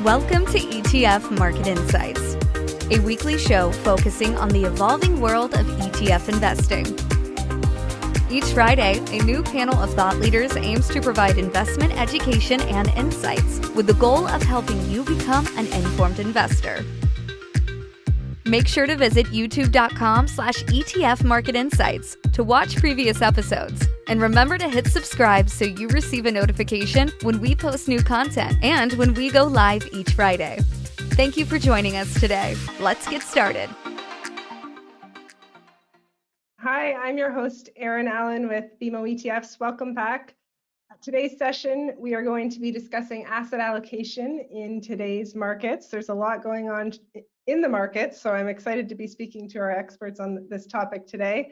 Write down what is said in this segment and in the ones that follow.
Welcome to ETF Market Insights, a weekly show focusing on the evolving world of ETF investing. Each Friday, a new panel of thought leaders aims to provide investment education and insights with the goal of helping you become an informed investor. Make sure to visit youtube.com/ETF Market Insights to watch previous episodes. And remember to hit subscribe so you receive a notification when we post new content and when we go live each Friday. Thank you for joining us today. Let's get started. Hi, I'm your host, Erin Allen with BMO ETFs. Welcome back. Today's session, we are going to be discussing asset allocation in today's markets. There's a lot going on in the markets, so I'm excited to be speaking to our experts on this topic today.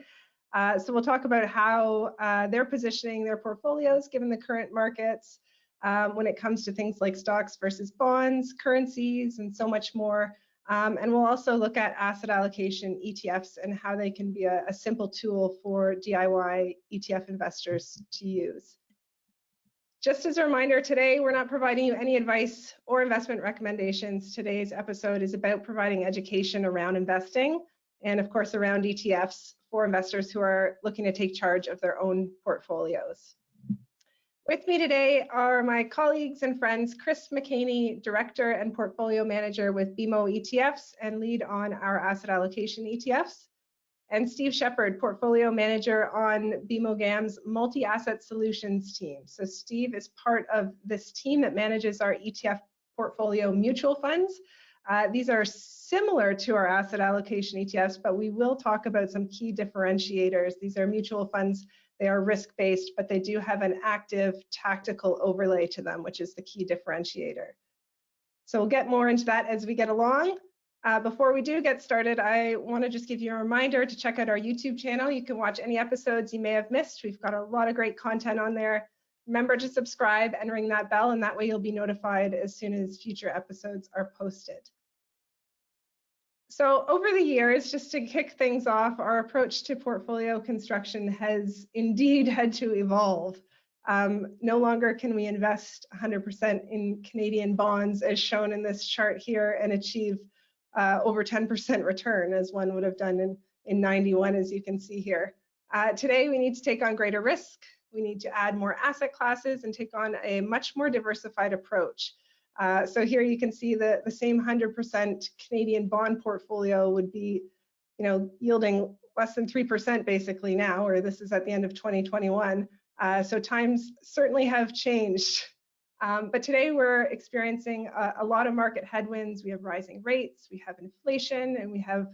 So we'll talk about how they're positioning their portfolios given the current markets when it comes to things like stocks versus bonds, currencies, and so much more. And we'll also look at asset allocation ETFs and how they can be a simple tool for DIY ETF investors to use. Just as a reminder, today we're not providing you any advice or investment recommendations. Today's episode is about providing education around investing and, of course, around ETFs for investors who are looking to take charge of their own portfolios. With me today are my colleagues and friends, Chris McHaney, Director and Portfolio Manager with BMO ETFs and lead on our asset allocation ETFs, and Steve Shepard, Portfolio Manager on BMO GAM's Multi-Asset Solutions team. So Steve is part of this team that manages our ETF portfolio mutual funds. These are similar to our asset allocation ETFs, but we will talk about some key differentiators. These are mutual funds. They are risk-based, but they do have an active tactical overlay to them, which is the key differentiator. So we'll get more into that as we get along. Before we do get started, I want to just give you a reminder to check out our YouTube channel. You can watch any episodes you may have missed. We've got a lot of great content on there. Remember to subscribe and ring that bell, and that way you'll be notified as soon as future episodes are posted. So over the years, just to kick things off, our approach to portfolio construction has indeed had to evolve. No longer can we invest 100% in Canadian bonds as shown in this chart here and achieve over 10% return as one would have done in 91, as you can see here. Today, we need to take on greater risk. We need to add more asset classes and take on a much more diversified approach. So here you can see the same 100% Canadian bond portfolio would be, yielding less than 3% basically now, or this is at the end of 2021. So times certainly have changed. But today we're experiencing a lot of market headwinds. We have rising rates, we have inflation, and we have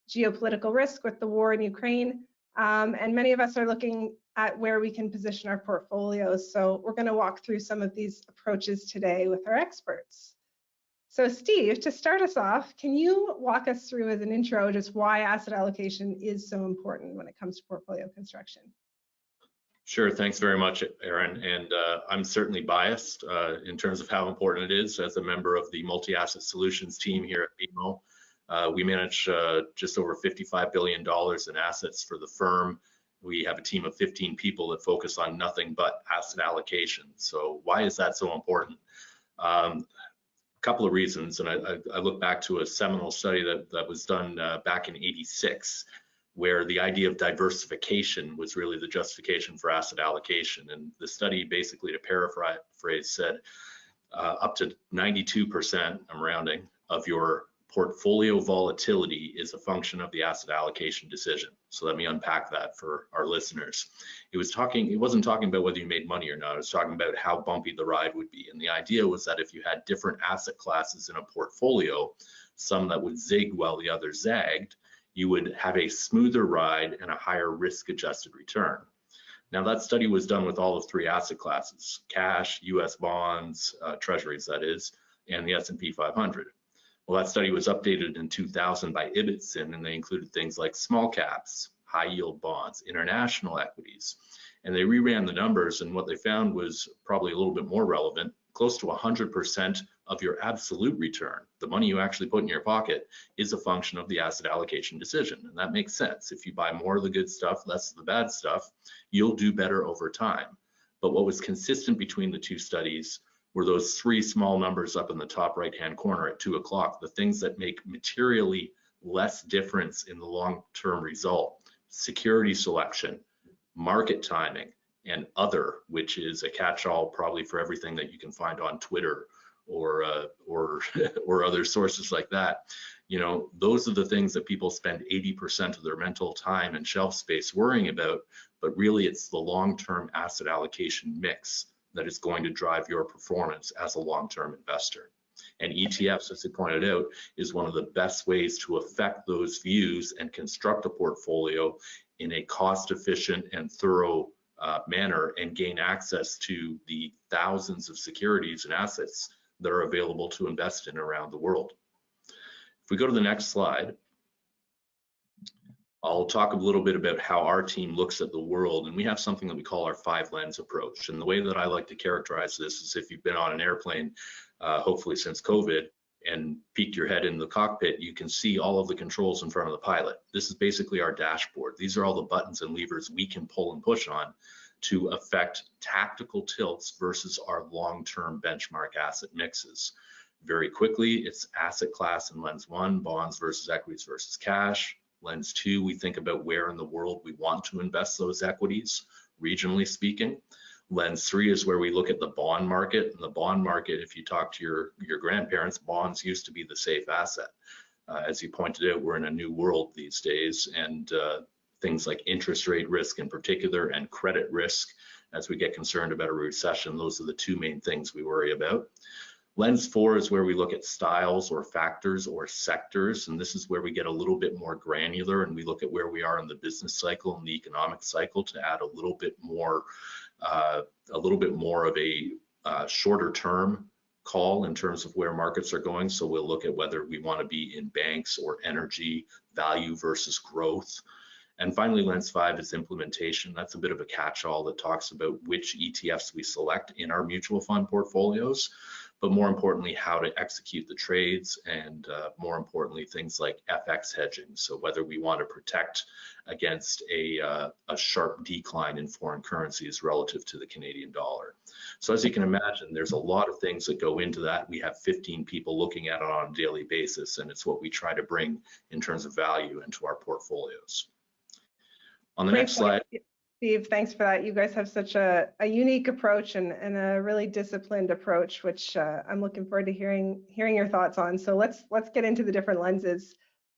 geopolitical risk with the war in Ukraine. And many of us are looking at where we can position our portfolios. So we're going to walk through some of these approaches today with our experts. So Steve, to start us off, can you walk us through as an intro just why asset allocation is so important when it comes to portfolio construction? Sure, thanks very much, Erin. And I'm certainly biased in terms of how important it is as a member of the Multi-Asset Solutions team here at BMO. We manage just over $55 billion in assets for the firm. We have a team of 15 people that focus on nothing but asset allocation. So why is that so important? A couple of reasons, and I look back to a seminal study that was done back in '86, where the idea of diversification was really the justification for asset allocation. And the study, basically, to paraphrase, said up to 92%, I'm rounding, of your portfolio volatility is a function of the asset allocation decision. So let me unpack that for our listeners. It wasn't talking about whether you made money or not. It was talking about how bumpy the ride would be. And the idea was that if you had different asset classes in a portfolio, some that would zig while the others zagged, you would have a smoother ride and a higher risk-adjusted return. Now, that study was done with all of three asset classes: cash, US bonds, treasuries, that is, and the S&P 500. Well, that study was updated in 2000 by Ibbotson, and they included things like small caps, high yield bonds, international equities. And they reran the numbers, and what they found was probably a little bit more relevant. Close to 100% of your absolute return, the money you actually put in your pocket, is a function of the asset allocation decision. And that makes sense. If you buy more of the good stuff, less of the bad stuff, you'll do better over time. But what was consistent between the two studies were those three small numbers up in the top right-hand corner at 2 o'clock, the things that make materially less difference in the long-term result: security selection, market timing, and other, which is a catch-all probably for everything that you can find on Twitter or or other sources like that. You know, those are the things that people spend 80% of their mental time and shelf space worrying about, but really it's the long-term asset allocation mix that is going to drive your performance as a long-term investor. And ETFs, as I pointed out, is one of the best ways to affect those views and construct a portfolio in a cost-efficient and thorough manner and gain access to the thousands of securities and assets that are available to invest in around the world. If we go to the next slide, I'll talk a little bit about how our team looks at the world, and we have something that we call our 5-lens approach. And the way that I like to characterize this is if you've been on an airplane, hopefully since COVID, and peeked your head in the cockpit, you can see all of the controls in front of the pilot. This is basically our dashboard. These are all the buttons and levers we can pull and push on to affect tactical tilts versus our long-term benchmark asset mixes. Very quickly, it's asset class in lens 1, bonds versus equities versus cash. Lens 2, we think about where in the world we want to invest those equities, regionally speaking. Lens 3 is where we look at the bond market. And the bond market, if you talk to your grandparents, bonds used to be the safe asset. As you pointed out, we're in a new world these days, and things like interest rate risk in particular and credit risk, as we get concerned about a recession, those are the two main things we worry about. Lens 4 is where we look at styles or factors or sectors, and this is where we get a little bit more granular and we look at where we are in the business cycle and the economic cycle to add a little bit more of a shorter term call in terms of where markets are going. So we'll look at whether we want to be in banks or energy, value versus growth. And finally, lens 5 is implementation. That's a bit of a catch-all that talks about which ETFs we select in our mutual fund portfolios, but more importantly, how to execute the trades, and more importantly, things like FX hedging. So whether we want to protect against a sharp decline in foreign currencies relative to the Canadian dollar. So as you can imagine, there's a lot of things that go into that. We have 15 people looking at it on a daily basis, and it's what we try to bring in terms of value into our portfolios. On the next slide. Steve, thanks for that. You guys have such a unique approach and a really disciplined approach, which I'm looking forward to hearing your thoughts on. So let's get into the different lenses,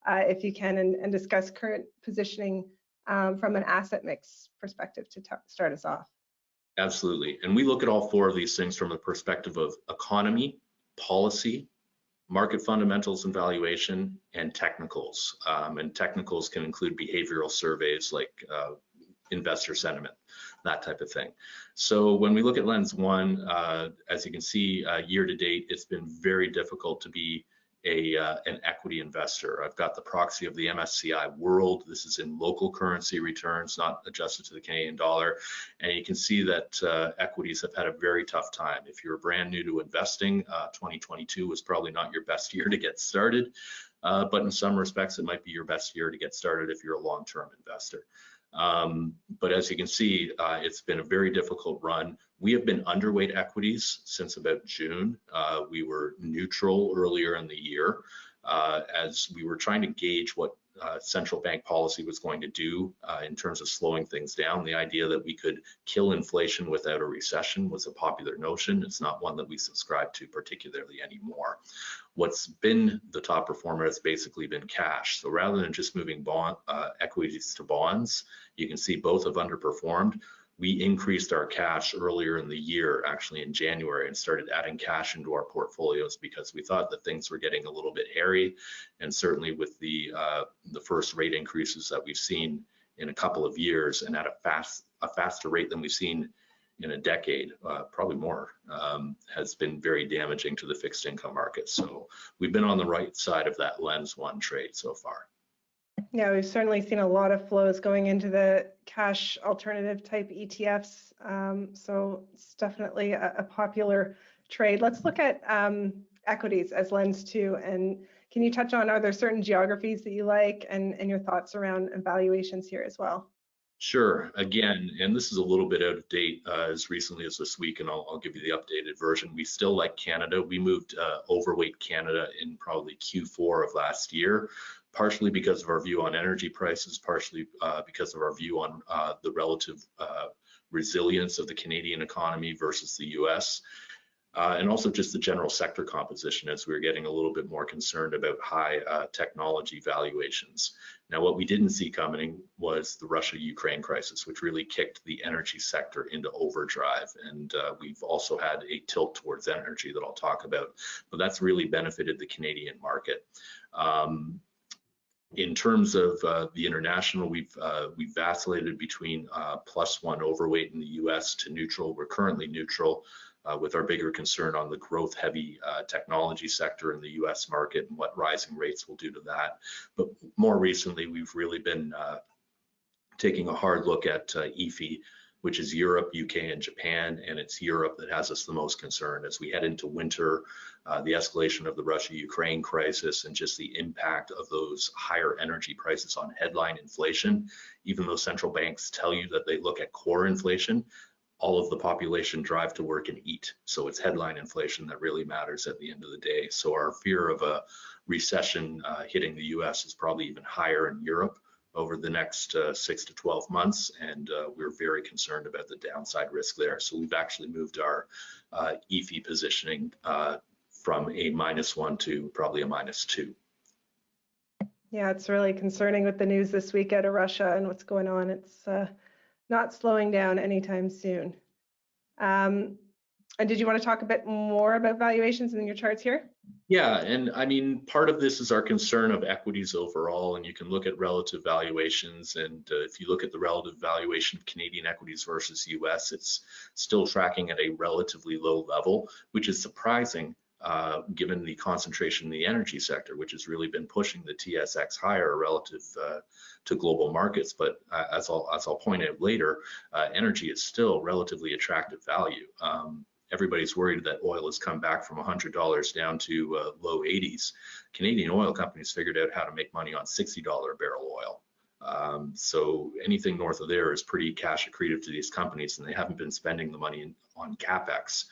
if you can, and discuss current positioning from an asset mix perspective to start us off. Absolutely. And we look at all 4 of these things from the perspective of economy, policy, market fundamentals and valuation, and technicals. And technicals can include behavioral surveys like investor sentiment, that type of thing. So when we look at lens 1, as you can see, year to date, it's been very difficult to be an equity investor. I've got the proxy of the MSCI World. This is in local currency returns, not adjusted to the Canadian dollar. And you can see that equities have had a very tough time. If you're brand new to investing, 2022 was probably not your best year to get started. But in some respects, it might be your best year to get started if you're a long-term investor. But as you can see, it's been a very difficult run. We have been underweight equities since about June. We were neutral earlier in the year as we were trying to gauge what central bank policy was going to do in terms of slowing things down. The idea that we could kill inflation without a recession was a popular notion. It's not one that we subscribe to particularly anymore. What's been the top performer has basically been cash. So rather than just moving equities to bonds, you can see both have underperformed. We increased our cash earlier in the year, actually in January, and started adding cash into our portfolios because we thought that things were getting a little bit hairy. And certainly with the first rate increases that we've seen in a couple of years and at a faster rate than we've seen in a decade, probably more, has been very damaging to the fixed income market. So we've been on the right side of that lens 1 trade so far. Yeah, we've certainly seen a lot of flows going into the cash alternative type ETFs. So it's definitely a popular trade. Let's look at equities as lens 2. And can you touch on, are there certain geographies that you like and your thoughts around valuations here as well? Sure. Again, and this is a little bit out of date as recently as this week, and I'll give you the updated version. We still like Canada. We moved overweight Canada in probably Q4 of last year, partially because of our view on energy prices, partially because of our view on the relative resilience of the Canadian economy versus the US. And also just the general sector composition as we were getting a little bit more concerned about high technology valuations. Now, what we didn't see coming was the Russia-Ukraine crisis, which really kicked the energy sector into overdrive. And we've also had a tilt towards energy that I'll talk about, but that's really benefited the Canadian market. In terms of the international, we've vacillated between +1 overweight in the US to neutral. We're currently neutral. With our bigger concern on the growth-heavy technology sector in the US market and what rising rates will do to that. But more recently, we've really been taking a hard look at EFI, which is Europe, UK, and Japan, and it's Europe that has us the most concerned as we head into winter, the escalation of the Russia-Ukraine crisis, and just the impact of those higher energy prices on headline inflation. Even though central banks tell you that they look at core inflation, all of the population drive to work and eat. So it's headline inflation that really matters at the end of the day. So our fear of a recession hitting the US is probably even higher in Europe over the next 6 to 12 months. And we're very concerned about the downside risk there. So we've actually moved our EFI positioning from a -1 to probably a -2. Yeah, it's really concerning with the news this week out of Russia and what's going on. It's not slowing down anytime soon. And did you want to talk a bit more about valuations in your charts here? Yeah, and I mean, part of this is our concern of equities overall, and you can look at relative valuations. And if you look at the relative valuation of Canadian equities versus US, it's still tracking at a relatively low level, which is surprising given the concentration in the energy sector, which has really been pushing the TSX higher relative to global markets. But as I'll point out later, energy is still relatively attractive value. Everybody's worried that oil has come back from $100 down to low 80s. Canadian oil companies figured out how to make money on $60 a barrel oil. So anything north of there is pretty cash accretive to these companies, and they haven't been spending the money on CapEx.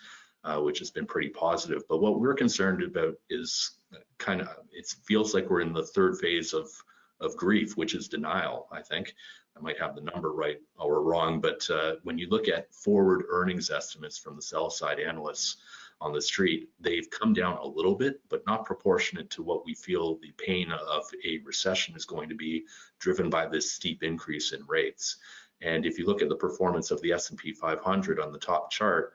Which has been pretty positive. But what we're concerned about is it feels like we're in the third phase of grief, which is denial, I think. I might have the number right or wrong, but when you look at forward earnings estimates from the sell side analysts on the street, they've come down a little bit, but not proportionate to what we feel the pain of a recession is going to be, driven by this steep increase in rates. And if you look at the performance of the S&P 500 on the top chart,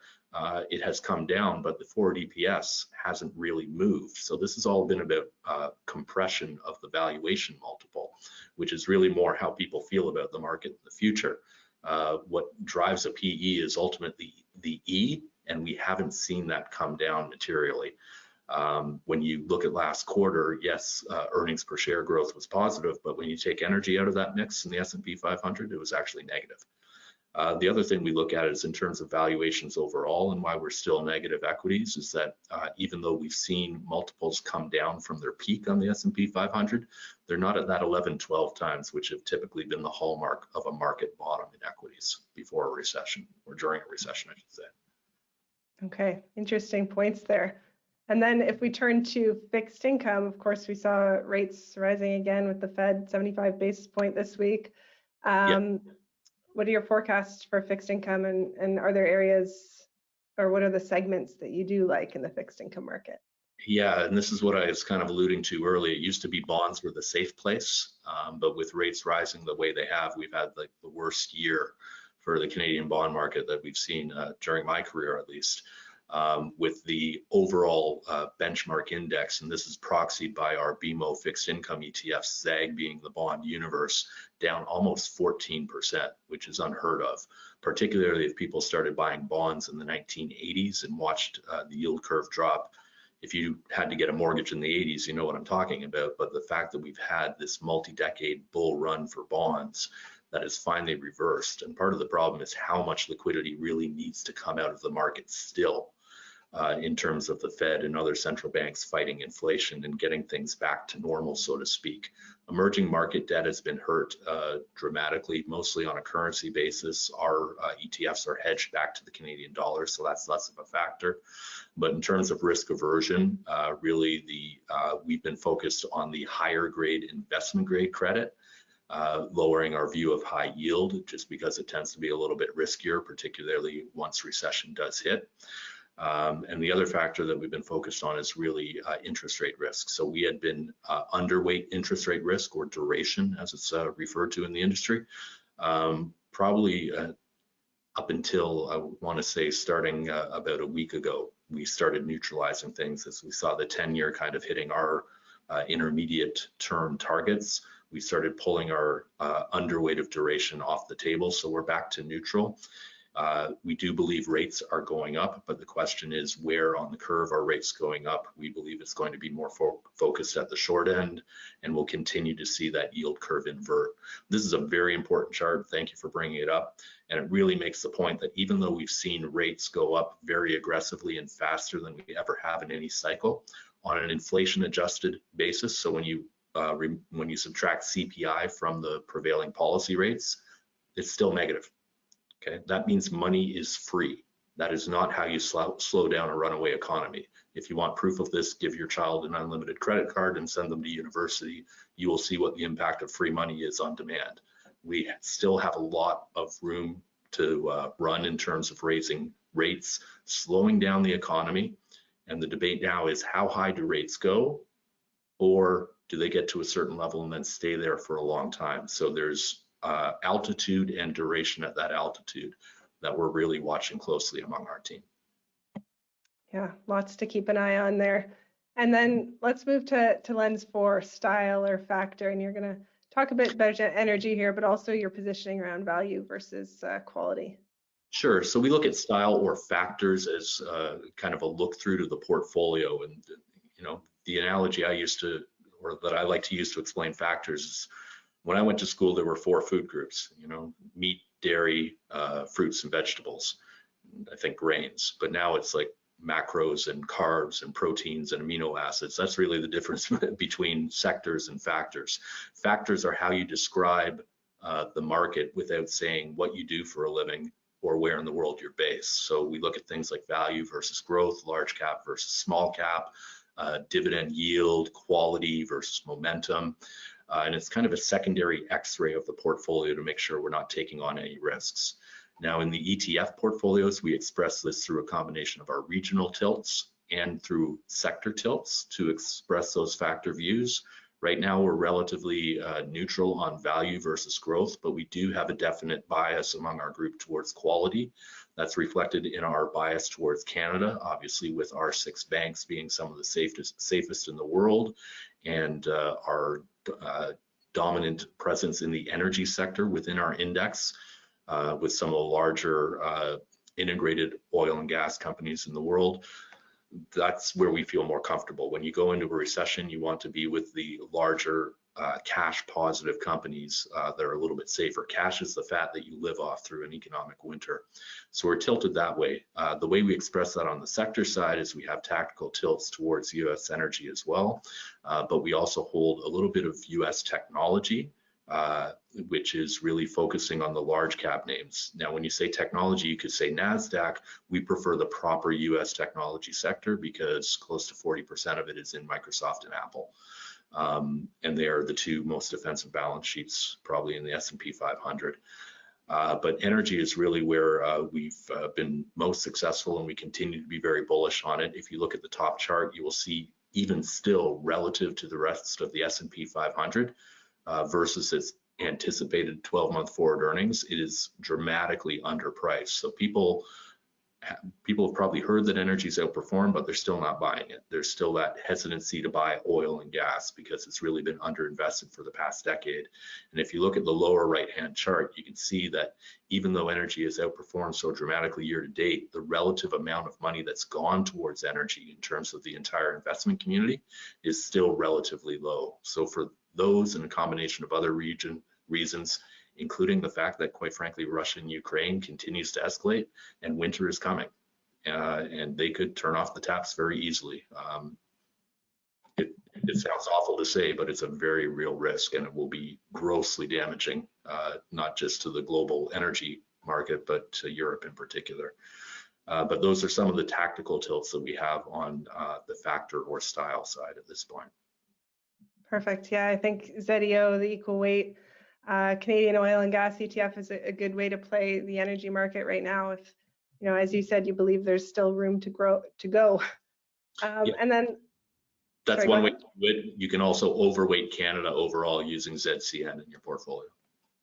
it has come down, but the forward EPS hasn't really moved. So this has all been about compression of the valuation multiple, which is really more how people feel about the market in the future. What drives a PE is ultimately the E, and we haven't seen that come down materially. When you look at last quarter, yes, earnings per share growth was positive, but when you take energy out of that mix in the S&P 500, it was actually negative. The other thing we look at is in terms of valuations overall, and why we're still negative equities is that even though we've seen multiples come down from their peak on the S&P 500, they're not at that 11, 12 times, which have typically been the hallmark of a market bottom in equities before a recession, or during a recession, I should say. Okay, interesting points there. And then if we turn to fixed income, of course, we saw rates rising again with the Fed 75 basis point this week. What are your forecasts for fixed income, and are there areas, or what are the segments that you do like in the fixed income market? Yeah, and this is what I was kind of alluding to earlier. It used to be bonds were the safe place, but with rates rising the way they have, we've had like the worst year for the Canadian bond market that we've seen during my career, at least. With the overall benchmark index, and this is proxied by our BMO fixed income ETFs, ZAG being the bond universe, down almost 14%, which is unheard of, particularly if people started buying bonds in the 1980s and watched the yield curve drop. If you had to get a mortgage in the 80s, you know what I'm talking about, but the fact that we've had this multi-decade bull run for bonds that is finally reversed, and part of the problem is how much liquidity really needs to come out of the market still. in terms of the Fed and other central banks fighting inflation and getting things back to normal, so to speak. Emerging market debt has been hurt dramatically, mostly on a currency basis. Our ETFs are hedged back to the Canadian dollar, so that's less of a factor. But in terms of risk aversion, really we've been focused on the higher grade investment grade credit, lowering our view of high yield just because it tends to be a little bit riskier, particularly once recession does hit. And the other factor that we've been focused on is really interest rate risk. So we had been underweight interest rate risk, or duration as it's referred to in the industry, probably up until, I want to say, starting about a week ago. We started neutralizing things as we saw the 10-year kind of hitting our intermediate term targets. We started pulling our underweight of duration off the table, so we're back to neutral. We do believe rates are going up, but the question is, where on the curve are rates going up? We believe it's going to be more focused at the short end, and we'll continue to see that yield curve invert. This is a very important chart. Thank you for bringing it up. And it really makes the point that even though we've seen rates go up very aggressively and faster than we ever have in any cycle, on an inflation adjusted basis, so when you subtract CPI from the prevailing policy rates, it's still negative. Okay, that means money is free. That is not how you slow down a runaway economy. If you want proof of this, give your child an unlimited credit card and send them to university. You will see what the impact of free money is on demand. We still have a lot of room to run in terms of raising rates, slowing down the economy. And the debate now is, how high do rates go? Or do they get to a certain level and then stay there for a long time? So there's altitude and duration at that altitude that we're really watching closely among our team. Yeah, lots to keep an eye on there. And then let's move to lens 4, style or factor. And you're going to talk a bit about energy here, but also your positioning around value versus quality. Sure. So we look at style or factors as kind of a look through to the portfolio. And, you know, the analogy I used to, or that I like to use to explain factors is, when I went to school, there were 4 food groups, you know, meat, dairy, fruits and vegetables, I think grains, but now it's like macros and carbs and proteins and amino acids. That's really the difference between sectors and factors. Factors are how you describe the market without saying what you do for a living or where in the world you're based. So we look at things like value versus growth, large cap versus small cap, dividend yield, quality versus momentum. And it's kind of a secondary x-ray of the portfolio to make sure we're not taking on any risks. Now in the ETF portfolios, we express this through a combination of our regional tilts and through sector tilts to express those factor views. Right now, we're relatively neutral on value versus growth, but we do have a definite bias among our group towards quality. That's reflected in our bias towards Canada, obviously with our 6 banks being some of the safest in the world, and our dominant presence in the energy sector within our index, with some of the larger integrated oil and gas companies in the world. That's where we feel more comfortable. When you go into a recession, you want to be with the larger cash positive companies that are a little bit safer. Cash is the fat that you live off through an economic winter. So we're tilted that way. The way we express that on the sector side is we have tactical tilts towards US energy as well, but we also hold a little bit of US technology, which is really focusing on the large cap names. Now, when you say technology, you could say NASDAQ. We prefer the proper US technology sector because close to 40% of it is in Microsoft and Apple. And they are the 2 most defensive balance sheets probably in the S&P 500. But energy is really where we've been most successful, and we continue to be very bullish on it. If you look at the top chart, you will see even still relative to the rest of the S&P 500 versus its anticipated 12-month forward earnings, it is dramatically underpriced. So people have probably heard that energy's outperformed, but they're still not buying it. There's still that hesitancy to buy oil and gas because it's really been underinvested for the past decade. And if you look at the lower right-hand chart, you can see that even though energy has outperformed so dramatically year to date, the relative amount of money that's gone towards energy in terms of the entire investment community is still relatively low. So for those and a combination of other reasons, including the fact that, quite frankly, Russia and Ukraine continues to escalate and winter is coming. and they could turn off the taps very easily. It sounds awful to say, but it's a very real risk, and it will be grossly damaging, not just to the global energy market, but to Europe in particular. But those are some of the tactical tilts that we have on the factor or style side at this point. Perfect. Yeah, I think ZEO, the equal weight Canadian oil and gas ETF is a good way to play the energy market right now. If, as you said, you believe there's still room to go. Yeah. And then that's one way to do it. You can also overweight Canada overall using ZCN in your portfolio.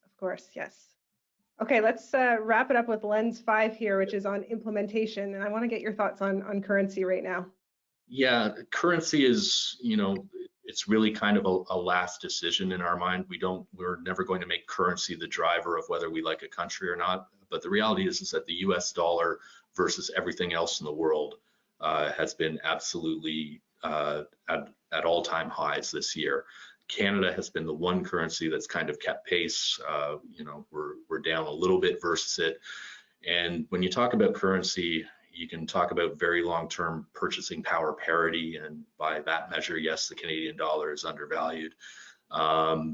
Of course, yes. Okay, let's wrap it up with lens 5 here, which is on implementation. And I want to get your thoughts on currency right now. Yeah, currency is, it's really kind of a last decision in our mind. We're never going to make currency the driver of whether we like a country or not. But the reality is that the US dollar versus everything else in the world has been absolutely at all-time highs this year. Canada has been the one currency that's kind of kept pace. We're down a little bit versus it. And when you talk about currency, you can talk about very long-term purchasing power parity, and by that measure, yes, the Canadian dollar is undervalued. But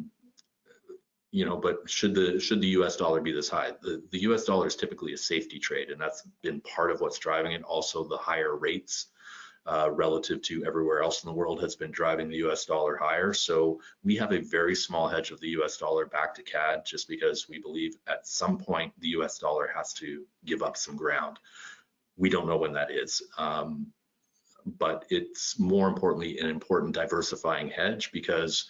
should the US dollar be this high? The US dollar is typically a safety trade, and that's been part of what's driving it. Also, the higher rates relative to everywhere else in the world has been driving the US dollar higher. So we have a very small hedge of the US dollar back to CAD, just because we believe at some point the US dollar has to give up some ground. We don't know when that is, but it's more importantly an important diversifying hedge, because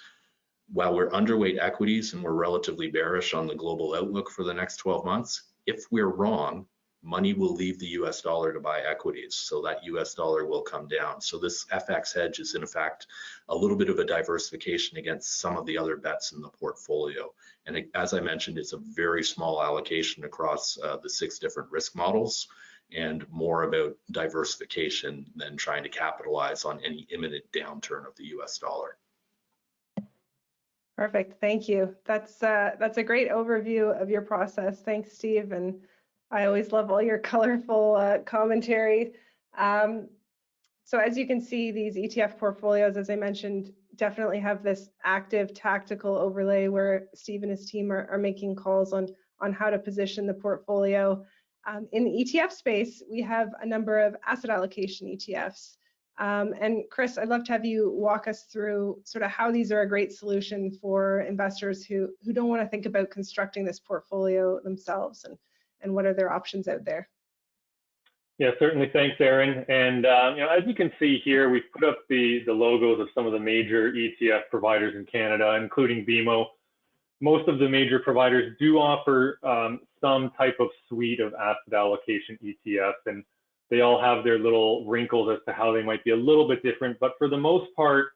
while we're underweight equities and we're relatively bearish on the global outlook for the next 12 months, if we're wrong, money will leave the US dollar to buy equities, so that US dollar will come down. So this FX hedge is in fact a little bit of a diversification against some of the other bets in the portfolio. And as I mentioned, it's a very small allocation across the 6 different risk models, and more about diversification than trying to capitalize on any imminent downturn of the US dollar. Perfect, thank you. That's a great overview of your process. Thanks, Steve. And I always love all your colorful commentary. So as you can see, these ETF portfolios, as I mentioned, definitely have this active tactical overlay where Steve and his team are making calls on how to position the portfolio. In the ETF space, we have a number of asset allocation ETFs. And Chris, I'd love to have you walk us through sort of how these are a great solution for investors who don't want to think about constructing this portfolio themselves, and what are their options out there? Yeah, certainly. Thanks, Erin. And as you can see here, we've put up the logos of some of the major ETF providers in Canada, including BMO. Most of the major providers do offer some type of suite of asset allocation ETFs, and they all have their little wrinkles as to how they might be a little bit different. But for the most part,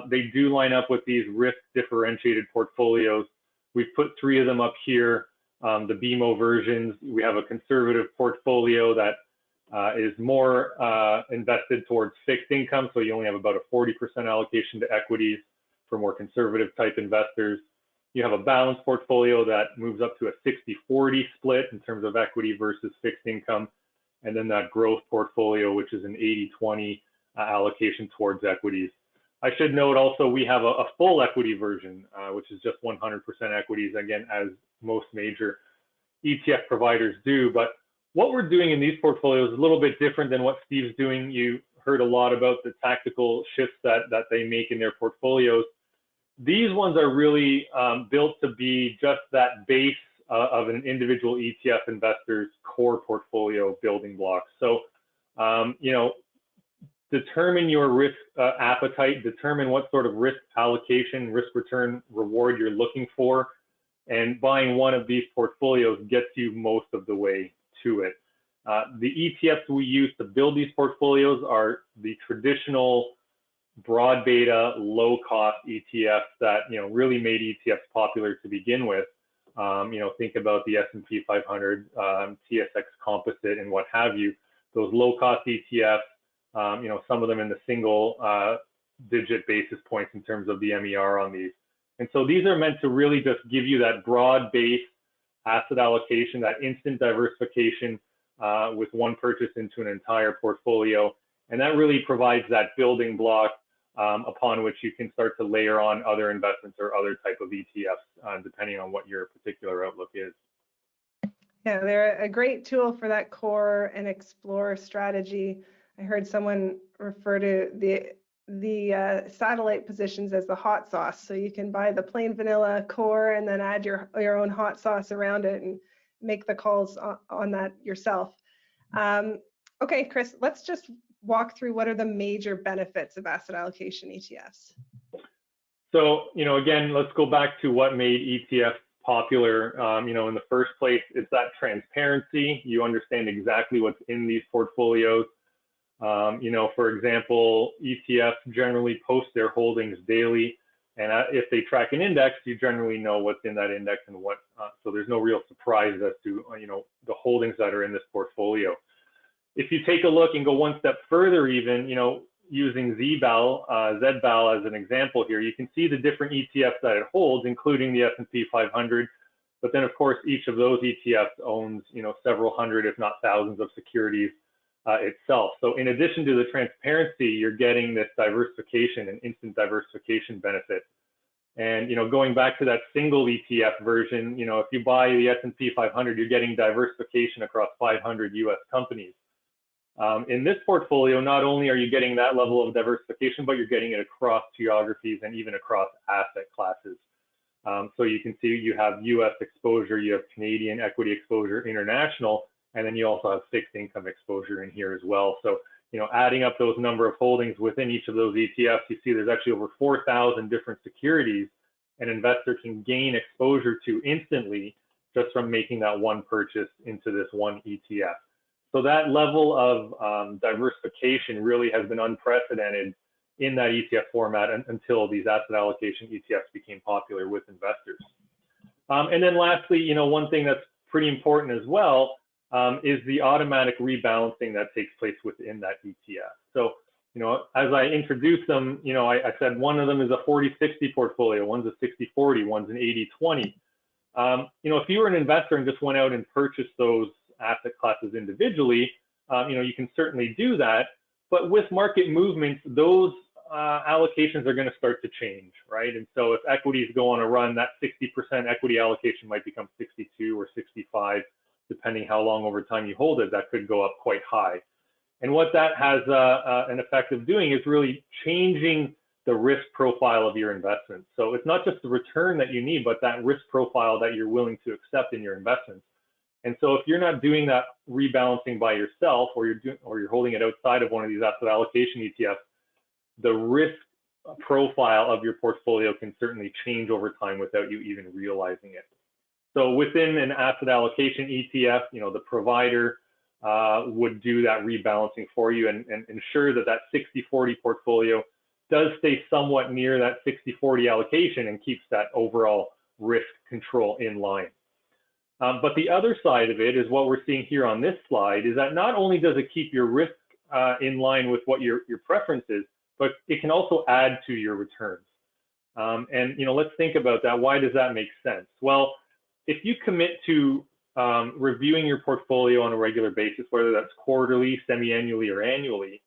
they do line up with these risk differentiated portfolios. We've put 3 of them up here. The BMO versions, we have a conservative portfolio that is more invested towards fixed income. So you only have about a 40% allocation to equities for more conservative type investors. You have a balanced portfolio that moves up to a 60-40 split in terms of equity versus fixed income. And then that growth portfolio, which is an 80-20 allocation towards equities. I should note also we have a full equity version, which is just 100% equities, again, as most major ETF providers do. But what we're doing in these portfolios is a little bit different than what Steve's doing. You heard a lot about the tactical shifts that they make in their portfolios. These ones are really built to be just that base of an individual ETF investor's core portfolio building blocks. So, determine your risk appetite, determine what sort of risk allocation, risk return reward you're looking for, and buying one of these portfolios gets you most of the way to it. The ETFs we use to build these portfolios are the traditional broad beta, low cost ETFs that really made ETFs popular to begin with. Think about the S&P 500, TSX Composite, and what have you. Those low cost ETFs, some of them in the single digit basis points in terms of the MER on these. And so these are meant to really just give you that broad base asset allocation, that instant diversification, with one purchase into an entire portfolio. And that really provides that building block upon which you can start to layer on other investments or other type of ETFs, depending on what your particular outlook is. Yeah, they're a great tool for that core and explore strategy. I heard someone refer to the satellite positions as the hot sauce. So you can buy the plain vanilla core and then add your own hot sauce around it and make the calls on that yourself. Okay, Chris, let's just walk through what are the major benefits of asset allocation ETFs. So, again, let's go back to what made ETFs popular. In the first place, it's that transparency. You understand exactly what's in these portfolios. For example, ETFs generally post their holdings daily, and if they track an index, you generally know what's in that index and what. So there's no real surprise as to the holdings that are in this portfolio. If you take a look and go one step further, even using ZBAL as an example here, you can see the different ETFs that it holds, including the S&P 500. But then, of course, each of those ETFs owns several hundred, if not thousands, of securities itself. So in addition to the transparency, you're getting this diversification and instant diversification benefit. And going back to that single ETF version, if you buy the S&P 500, you're getting diversification across 500 US companies. In this portfolio, not only are you getting that level of diversification, but you're getting it across geographies and even across asset classes. So you can see you have US exposure, you have Canadian equity exposure, international, and then you also have fixed income exposure in here as well. So, adding up those number of holdings within each of those ETFs, you see there's actually over 4,000 different securities an investor can gain exposure to instantly just from making that one purchase into this one ETF. So that level of diversification really has been unprecedented in that ETF format until these asset allocation ETFs became popular with investors. And then lastly, one thing that's pretty important as well is the automatic rebalancing that takes place within that ETF. So, as I introduced them, I said one of them is a 40-60 portfolio, one's a 60-40, one's an 80-20. If you were an investor and just went out and purchased those asset classes individually, you can certainly do that. But with market movements, those allocations are going to start to change, right? And so if equities go on a run, that 60% equity allocation might become 62 or 65, depending how long over time you hold it. That could go up quite high. And what that has an effect of doing is really changing the risk profile of your investments. So it's not just the return that you need, but that risk profile that you're willing to accept in your investments. And so if you're not doing that rebalancing by yourself, or you're holding it outside of one of these asset allocation ETFs, the risk profile of your portfolio can certainly change over time without you even realizing it. So within an asset allocation ETF, the provider would do that rebalancing for you and ensure that that 60-40 portfolio does stay somewhat near that 60-40 allocation and keeps that overall risk control in line. But the other side of it is what we're seeing here on this slide is that not only does it keep your risk in line with what your preference is, but it can also add to your returns. And let's think about that. Why does that make sense? Well, if you commit to reviewing your portfolio on a regular basis, whether that's quarterly, semi-annually, or annually,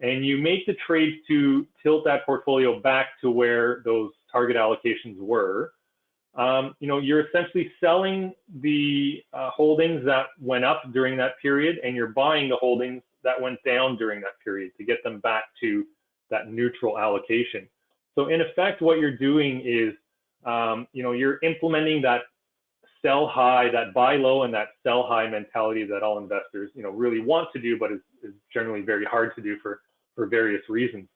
and you make the trades to tilt that portfolio back to where those target allocations were, you're essentially selling the holdings that went up during that period, and you're buying the holdings that went down during that period to get them back to that neutral allocation. So in effect, what you're doing is, you're implementing that sell high, that buy low and that sell high mentality that all investors, really want to do, but is generally very hard to do for various reasons.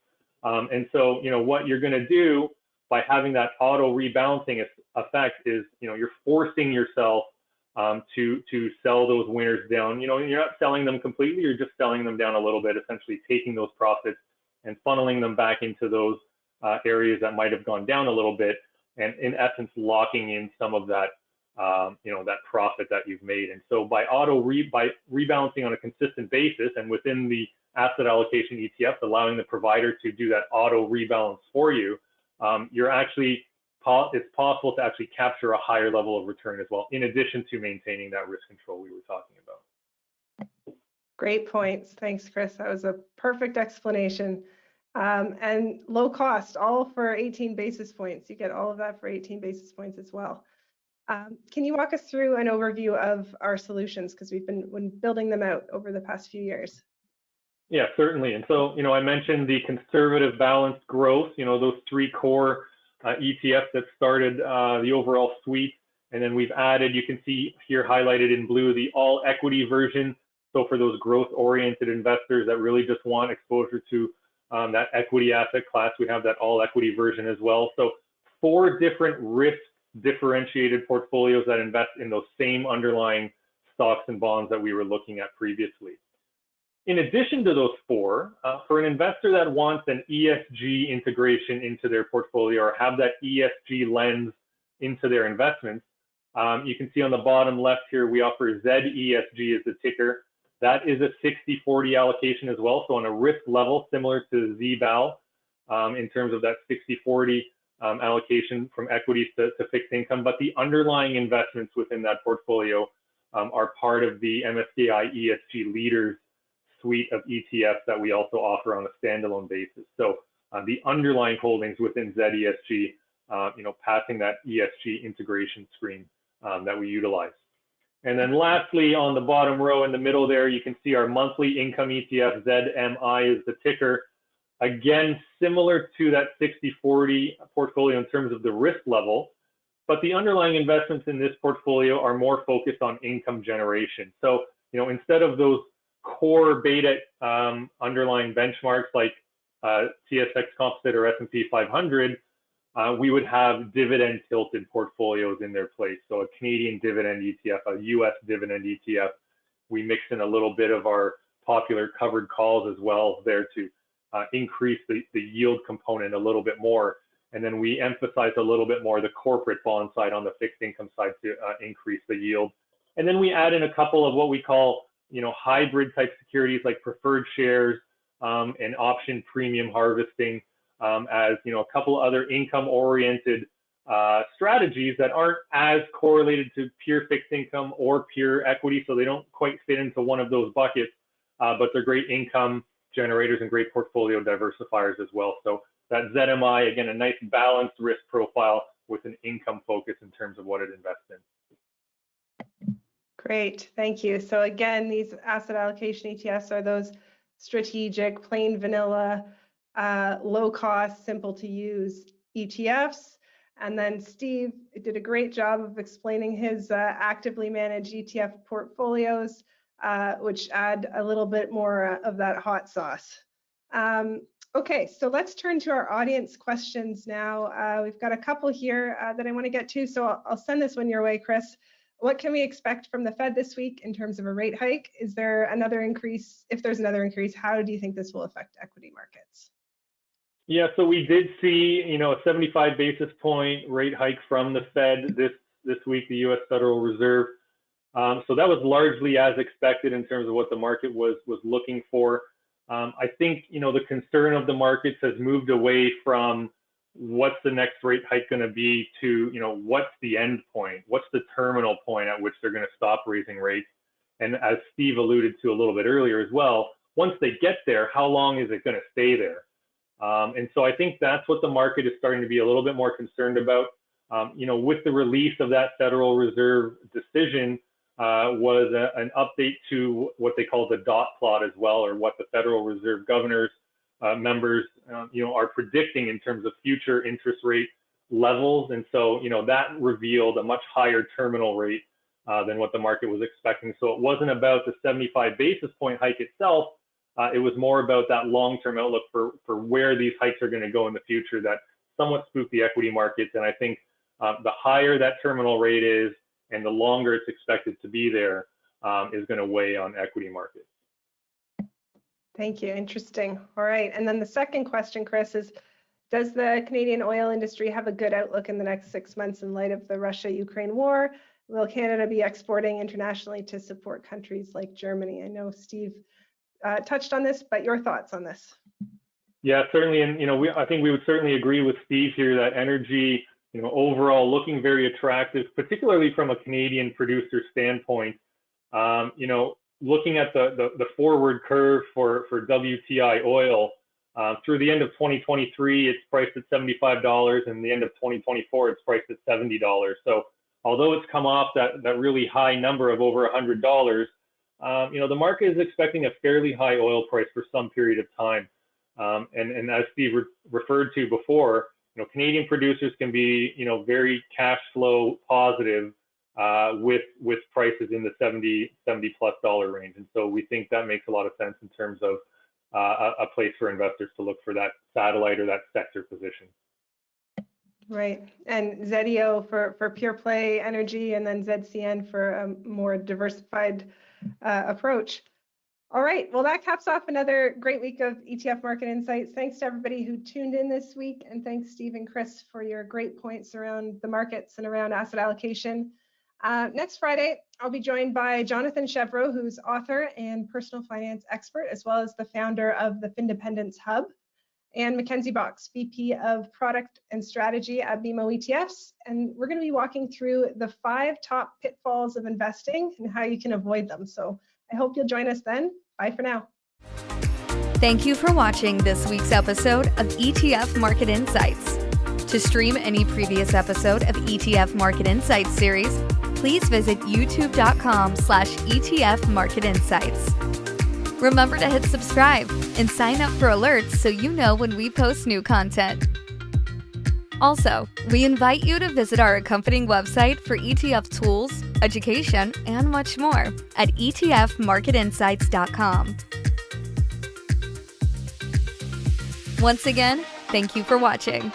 And so, what you're going to do by having that auto rebalancing effect is, you're forcing yourself to sell those winners down. You're not selling them completely, you're just selling them down a little bit, essentially taking those profits and funneling them back into those areas that might have gone down a little bit, and in essence, locking in some of that, that profit that you've made. And so by rebalancing on a consistent basis and within the asset allocation ETFs, allowing the provider to do that auto rebalance for you, it's possible to actually capture a higher level of return as well, in addition to maintaining that risk control we were talking about. Great points. Thanks, Chris. That was a perfect explanation. And low cost, all for 18 basis points. You get all of that for 18 basis points as well. Can you walk us through an overview of our solutions? Because we've been building them out over the past few years. Yeah, certainly. And so, I mentioned the conservative balanced growth, those three core ETFs that started the overall suite. And then we've added, you can see here highlighted in blue, the all equity version. So for those growth oriented investors that really just want exposure to that equity asset class, we have that all equity version as well. So 4 different risk differentiated portfolios that invest in those same underlying stocks and bonds that we were looking at previously. In addition to those 4, for an investor that wants an ESG integration into their portfolio or have that ESG lens into their investments, you can see on the bottom left here, we offer ZESG as the ticker. That is a 60-40 allocation as well. So on a risk level, similar to ZBAL in terms of that 60-40 allocation from equities to fixed income, but the underlying investments within that portfolio are part of the MSCI ESG Leaders suite of ETFs that we also offer on a standalone basis. So the underlying holdings within ZESG, passing that ESG integration screen that we utilize. And then lastly, on the bottom row in the middle there, you can see our monthly income ETF, ZMI is the ticker. Again, similar to that 60-40 portfolio in terms of the risk level, but the underlying investments in this portfolio are more focused on income generation. So, instead of those core beta underlying benchmarks like TSX Composite or S&P 500, we would have dividend tilted portfolios in their place. So a Canadian dividend ETF, a US dividend ETF. We mix in a little bit of our popular covered calls as well there to increase the yield component a little bit more. And then we emphasize a little bit more the corporate bond side on the fixed income side to increase the yield. And then we add in a couple of what we call, hybrid type securities like preferred shares and option premium harvesting as, a couple other income oriented strategies that aren't as correlated to pure fixed income or pure equity. So they don't quite fit into one of those buckets, but they're great income generators and great portfolio diversifiers as well. So that ZMI, again, a nice balanced risk profile with an income focus in terms of what it invests in. Great, thank you. So again, these asset allocation ETFs are those strategic, plain vanilla, low cost, simple to use ETFs. And then Steve did a great job of explaining his actively managed ETF portfolios, which add a little bit more of that hot sauce. Okay, so let's turn to our audience questions now. We've got a couple here that I want to get to, so I'll send this one your way, Chris. What can we expect from the Fed this week in terms of a rate hike? Is there another increase? If there's another increase, how do you think this will affect equity markets? Yeah, so we did see, a 75 basis point rate hike from the Fed this week, the U.S. Federal Reserve. So that was largely as expected in terms of what the market was looking for. I think, the concern of the markets has moved away from what's the next rate hike going to be to, what's the end point? What's the terminal point at which they're going to stop raising rates? And as Steve alluded to a little bit earlier as well, once they get there, how long is it going to stay there? And so I think that's what the market is starting to be a little bit more concerned about. With the release of that Federal Reserve decision was an update to what they call the dot plot as well, or what the Federal Reserve governors members are predicting in terms of future interest rate levels. And so that revealed a much higher terminal rate than what the market was expecting. So it wasn't about the 75 basis point hike itself. It was more about that long-term outlook for where these hikes are going to go in the future that somewhat spooked the equity markets. And I think the higher that terminal rate is and the longer it's expected to be there is going to weigh on equity markets. Thank you. Interesting. All right. And then the second question, Chris, is does the Canadian oil industry have a good outlook in the next 6 months in light of the Russia-Ukraine war? Will Canada be exporting internationally to support countries like Germany? I know Steve touched on this, but your thoughts on this? Yeah, certainly. And, I think we would certainly agree with Steve here that energy, overall looking very attractive, particularly from a Canadian producer standpoint. looking at the forward curve for WTI oil, through the end of 2023, it's priced at $75, and the end of 2024, it's priced at $70. So although it's come off that really high number of over $100, the market is expecting a fairly high oil price for some period of time. And as Steve referred to before, Canadian producers can be, very cash flow positive with prices in the $70+ range. And so we think that makes a lot of sense in terms of a place for investors to look for that satellite or that sector position. Right. And ZEDIO for pure play energy, and then ZCN for a more diversified approach. All right. Well, that caps off another great week of ETF Market Insights. Thanks to everybody who tuned in this week. And thanks, Steve and Chris, for your great points around the markets and around asset allocation. Next Friday, I'll be joined by Jonathan Chevreau, who's author and personal finance expert, as well as the founder of the Findependence Hub, and Mackenzie Box, VP of Product and Strategy at BMO ETFs. And we're going to be walking through the 5 top pitfalls of investing and how you can avoid them. So I hope you'll join us then. Bye for now. Thank you for watching this week's episode of ETF Market Insights. To stream any previous episode of ETF Market Insights series, please visit youtube.com/ETF Market Insights. Remember to hit subscribe and sign up for alerts so you know when we post new content. Also, we invite you to visit our accompanying website for ETF tools, education, and much more at etfmarketinsights.com. Once again, thank you for watching.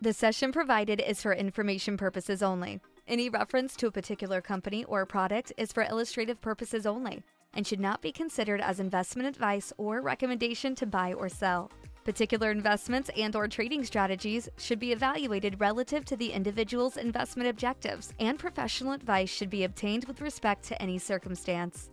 The session provided is for information purposes only. Any reference to a particular company or product is for illustrative purposes only and should not be considered as investment advice or recommendation to buy or sell. Particular investments and/or trading strategies should be evaluated relative to the individual's investment objectives, and professional advice should be obtained with respect to any circumstance.